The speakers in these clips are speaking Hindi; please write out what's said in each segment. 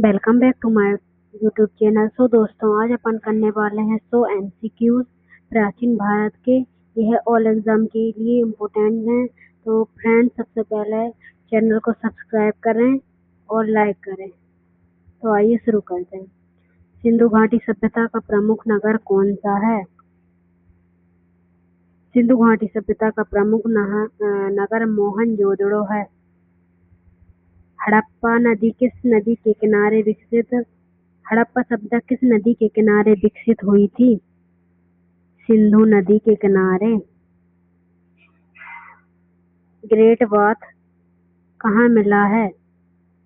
Welcome back to my YouTube channel. दोस्तों, आज अपन करने वाले हैं एमसीक्यूज प्राचीन भारत के। यह ऑल एग्जाम के लिए इम्पोर्टेंट हैं। तो फ्रेंड्स, सबसे पहले चैनल को सब्सक्राइब करें और लाइक करें। तो आइए शुरू करते हैं। सिंधु घाटी सभ्यता का प्रमुख नगर कौन सा है? सिंधु घाटी सभ्यता का प्रमुख नगर मोहनजोदड़ो है। हड़प्पा सभ्यता किस नदी के किनारे विकसित हुई थी? सिंधु नदी के किनारे। ग्रेट बाथ कहाँ मिला है?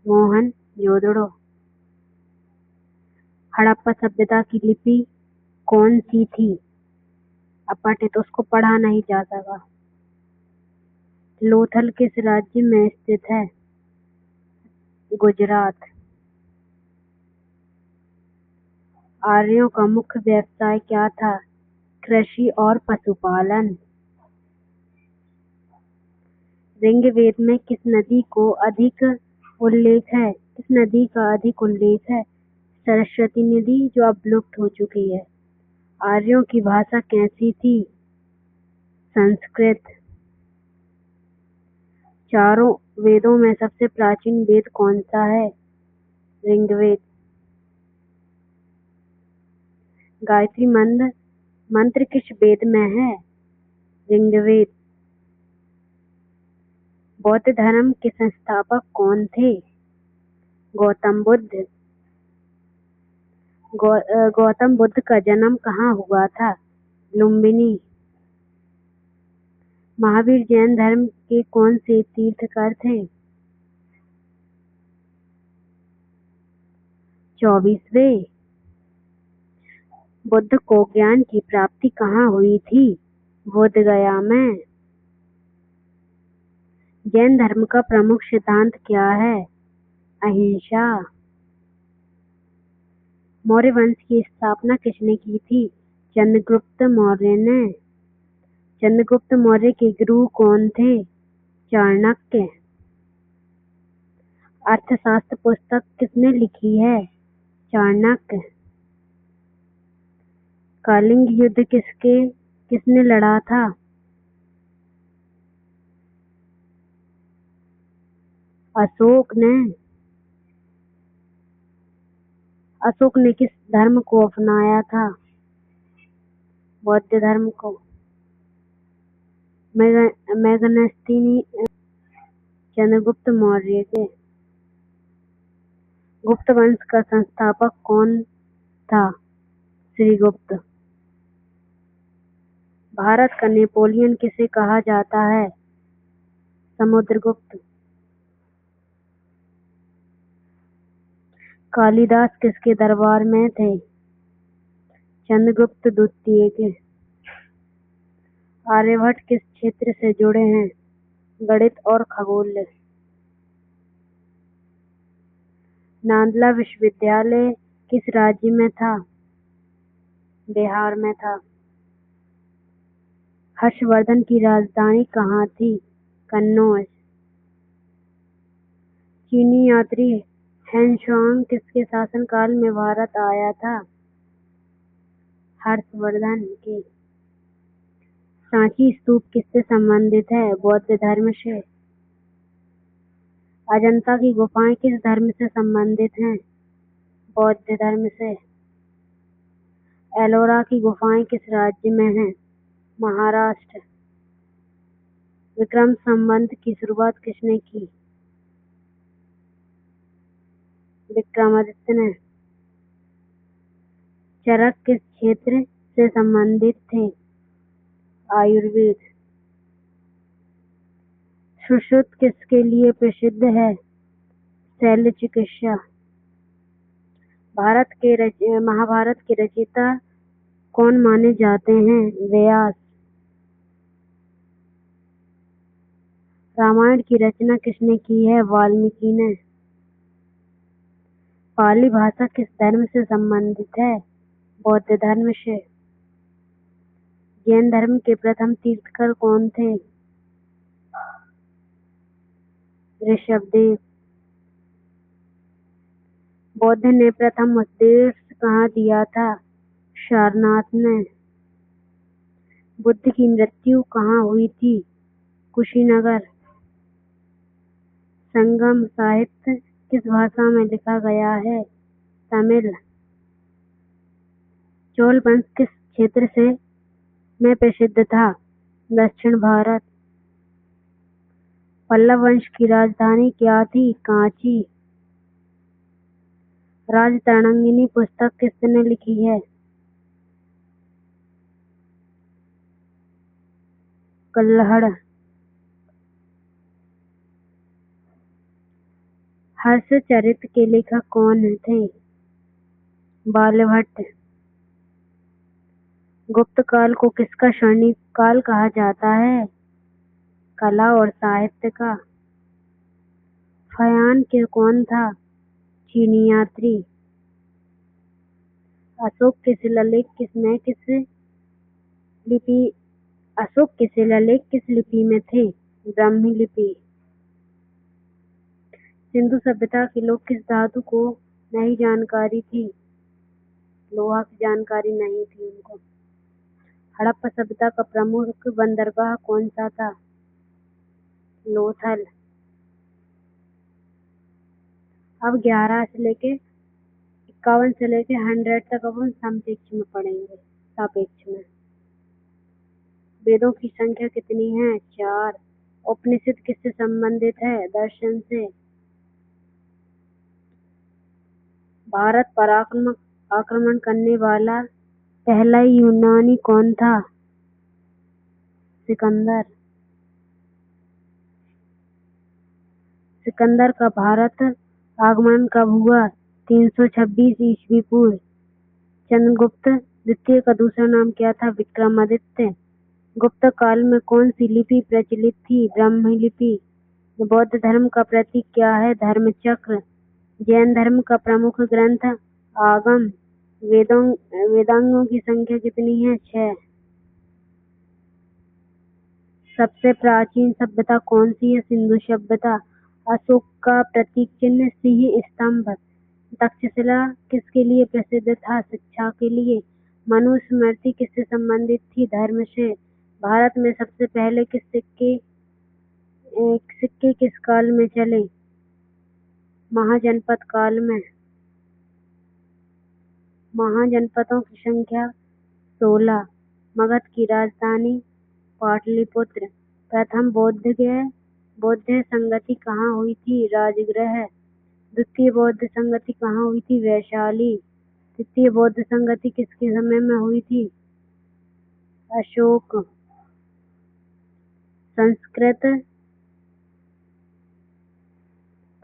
मोहनजोदड़ो। हड़प्पा सभ्यता की लिपि कौन सी थी? अपठित, उसको पढ़ा नहीं जा सका। लोथल किस राज्य में स्थित है? गुजरात। आर्यों का मुख्य व्यवसाय क्या था? कृषि और पशुपालन। ऋग्वेद में किस नदी का अधिक उल्लेख है? सरस्वती नदी, जो अब लुप्त हो चुकी है। आर्यों की भाषा कैसी थी? संस्कृत। चारों वेदों में सबसे प्राचीन वेद कौन सा है? ऋग्वेद। गायत्री मंत्र किस वेद में है? ऋग्वेद। बौद्ध धर्म के संस्थापक कौन थे? गौतम बुद्ध। गौतम बुद्ध का जन्म कहाँ हुआ था? लुम्बिनी। महावीर जैन धर्म के कौन से तीर्थंकर थे? 24वें। बुद्ध को ज्ञान की प्राप्ति कहाँ हुई थी? बोध गया में। जैन धर्म का प्रमुख सिद्धांत क्या है? अहिंसा। मौर्य वंश की स्थापना किसने की थी? चंद्रगुप्त मौर्य ने। चंद्रगुप्त मौर्य के गुरु कौन थे? चाणक्य। अर्थशास्त्र पुस्तक किसने लिखी है? चाणक्य। कलिंग युद्ध किसने लड़ा था? अशोक ने। अशोक ने किस धर्म को अपनाया था? बौद्ध धर्म को। मेगनस्तीनी चंद्रगुप्त मौर्य के। गुप्त वंश का संस्थापक कौन था? श्रीगुप्त। भारत का नेपोलियन किसे कहा जाता है? समुद्रगुप्त। कालिदास किसके दरबार में थे? चंद्रगुप्त द्वितीय के। आर्यभट्ट किस क्षेत्र से जुड़े हैं? गणित और खगोल। नालंदा विश्वविद्यालय किस राज्य में था? बिहार में था। हर्षवर्धन की राजधानी कहाँ थी? कन्नौज। चीनी यात्री हेनसांग किसके शासनकाल में भारत आया था? हर्षवर्धन के। सांची स्तूप किससे संबंधित है? बौद्ध धर्म से। अजंता की गुफाएं किस धर्म से संबंधित हैं? बौद्ध धर्म से। एलोरा की गुफाएं किस राज्य में हैं? महाराष्ट्र। विक्रम संवत की शुरुआत किसने की? विक्रमादित्य ने। चरक किस क्षेत्र से संबंधित थे? आयुर्वेद। सुश्रुत किसके लिए प्रसिद्ध है? शल्य चिकित्सा। महाभारत के रचयिता कौन माने जाते हैं? व्यास। रामायण की रचना किसने की है? वाल्मीकि ने। पाली भाषा किस धर्म से संबंधित है? बौद्ध धर्म से। जैन धर्म के प्रथम तीर्थंकर कौन थे? ऋषभदेव। बौद्ध ने प्रथम उपदेश कहाँ दिया था? सारनाथ में। बुद्ध की मृत्यु कहाँ हुई थी? कुशीनगर। संगम साहित्य किस भाषा में लिखा गया है? तमिल। चोल वंश किस क्षेत्र से में प्रसिद्ध था? दक्षिण भारत। पल्लव वंश की राजधानी क्या थी? कांची। राजतरंगिणी पुस्तक किसने लिखी है? कल्हड़। हर्षचरित के लेखक कौन थे? बालभट्ट। गुप्त काल को किसका स्वर्णिम काल कहा जाता है? कला और साहित्य का। फयान के कौन था? चीनी यात्री। अशोक के शिलालेख किस लिपि में थे? ब्राह्मी लिपि। सिंधु सभ्यता के लोग किस धातु को नहीं जानकारी थी? लोहा की जानकारी नहीं थी उनको। हड़प्पा सभ्यता का प्रमुख बंदरगाह कौन सा था? लोथल। अब 11 से लेके 51 से लेके 100 तक अब हम सापेक्ष में पढ़ेंगे। सापेक्ष में वेदों की संख्या कितनी है? 4। उपनिषद किससे संबंधित है? दर्शन से। भारत पर आक्रमण करने वाला पहला यूनानी कौन था? सिकंदर। सिकंदर का भारत आगमन कब हुआ? 326 ईस्वी पूर्व। चंद्रगुप्त द्वितीय का दूसरा नाम क्या था? विक्रमादित्य। गुप्त काल में कौन सी लिपि प्रचलित थी? ब्राह्मी लिपि। बौद्ध धर्म का प्रतीक क्या है? धर्मचक्र। जैन धर्म का प्रमुख ग्रंथ आगम। वेदांगों की संख्या कितनी है? 6। सबसे प्राचीन सभ्यता कौन सी है? सिंधु सभ्यता। अशोक का प्रतीक चिन्ह सिंह स्तंभ। तक्षशिला किसके लिए प्रसिद्ध था? शिक्षा के लिए। मनुस्मृति किससे संबंधित थी? धर्म से। भारत में सबसे पहले सिक्के किस काल में चले? महाजनपद काल में। महाजनपदों की संख्या 16। मगध की राजधानी पाटलिपुत्र। प्रथम बौद्ध संगति कहाँ हुई थी? राजगृह। द्वितीय बौद्ध संगति कहाँ हुई थी? वैशाली। तृतीय बौद्ध संगति किसके समय में हुई थी? अशोक। संस्कृत।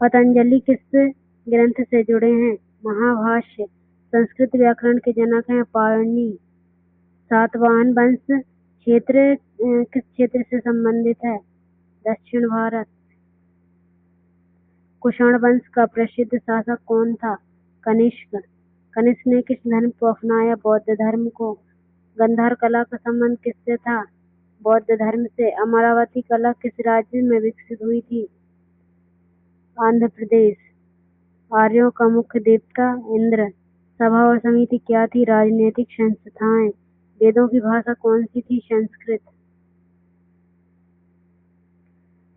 पतंजलि किस ग्रंथ से जुड़े हैं? महाभाष्य। संस्कृत व्याकरण के जनक हैं पाणिनि। सातवाहन वंश किस क्षेत्र से संबंधित है? दक्षिण भारत। कुषाण वंश का प्रसिद्ध शासक कौन था? कनिष्क। कनिष्क ने किस धर्म को अपनाया? बौद्ध धर्म को। गांधार कला का संबंध किससे था? बौद्ध धर्म से। अमरावती कला किस राज्य में विकसित हुई थी? आंध्र प्रदेश। आर्यों का मुख्य देवता इंद्र। सभा और समिति क्या थी? राजनीतिक संस्थाएं। वेदों की भाषा कौन सी थी? संस्कृत।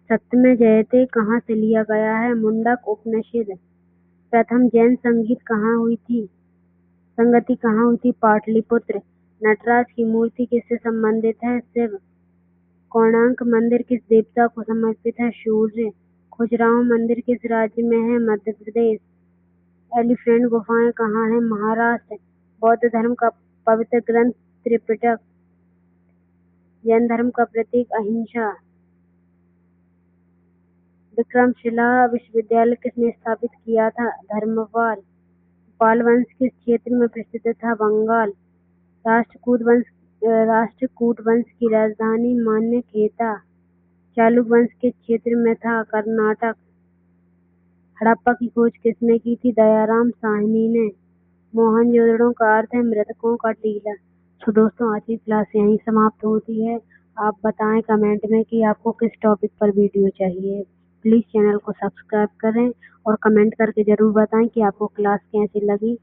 सत्यमेव जयते कहाँ से लिया गया है? मुंडक उपनिषद। प्रथम जैन संगति कहाँ हुई थी? पाटलिपुत्र। नटराज की मूर्ति किससे संबंधित है? शिव। कोणार्क मंदिर किस देवता को समर्पित है? सूर्य। खजुराहो मंदिर किस राज्य में है? मध्य प्रदेश। एलिफेंट गुफाएं कहाँ है? महाराष्ट्र। बौद्ध धर्म का पवित्र ग्रंथ त्रिपिटक। जैन धर्म का प्रतीक अहिंसा। विक्रमशिला विश्वविद्यालय किसने स्थापित किया था? धर्मपाल। पाल वंश किस क्षेत्र में प्रसिद्ध था? बंगाल। राष्ट्रकूट वंश की राजधानी मान्यखेता। चालुक्य वंश किस क्षेत्र में था? कर्नाटक। हड़प्पा की खोज किसने की थी? दयाराम साहनी ने। मोहनजोदड़ो का अर्थ है मृतकों का टीला। तो दोस्तों आज की क्लास यहीं समाप्त होती है। आप बताएं कमेंट में कि आपको किस टॉपिक पर वीडियो चाहिए। प्लीज चैनल को सब्सक्राइब करें और कमेंट करके ज़रूर बताएं कि आपको क्लास कैसी लगी।